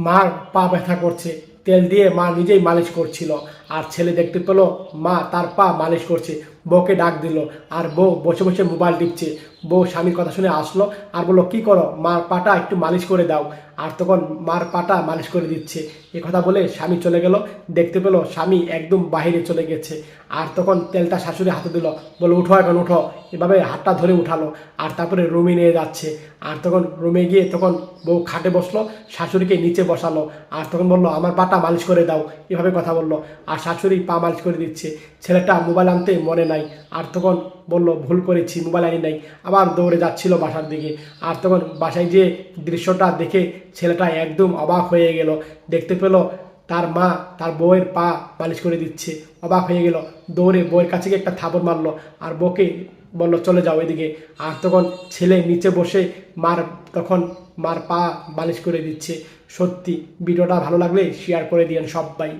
মার পা ব্যথা করছে, তেল দিয়ে মা নিজেই মালিশ করছিল। আর ছেলে দেখতে পেলো মা তার পা মালিশ করছে। বউকে ডাক দিল, আর বউ বসে বসে মোবাইল টিপছে। বউ স্বামীর কথা শুনে আসলো আর বললো, কি করো, মার পাটা একটু মালিশ করে দাও। আর তখন মার পাটা মালিশ করে দিচ্ছে। এ কথা বলে স্বামী চলে গেল। দেখতে পেলো স্বামী একদম বাইরে চলে গেছে। আর তখন তেলটা শাশুড়ি হাতে দিল, বলে উঠো, এখন উঠো। এভাবে হাতটা ধরে উঠালো আর তারপরে রুমে নিয়ে যাচ্ছে। আর তখন রুমে গিয়ে তখন বউ খাটে বসলো, শাশুড়িকে নিচে বসালো। আর তখন বললো, আমার পাটা মালিশ করে দাও, এভাবে কথা বললো। আর শাশুড়ি পা মালিশ করে দিচ্ছে। ছেলেটা মোবাইল আনতে মনে নাই। আর তখন বলল, ভুল করেছি, মোবাইল আনি নাই। আবার দৌড়ে যাচ্ছিল বাসার দিকে। আর তখন বাসায় যে দৃশ্যটা দেখে ছেলেটা একদম অবাক হয়ে গেল। দেখতে পেল তার মা তার বউয়ের পা মালিশ করে দিচ্ছে। অবাক হয়ে গেল, দৌড়ে বউয়ের কাছে গিয়ে একটা থাপড় মারলো আর বউকে বলল, চলে যাও এদিকে। আর তখন ছেলে নিচে বসে তখন মার পা মালিশ করে দিচ্ছে। সত্যি ভিডিওটা ভালো লাগলে শেয়ার করে দিয়েন সবাই।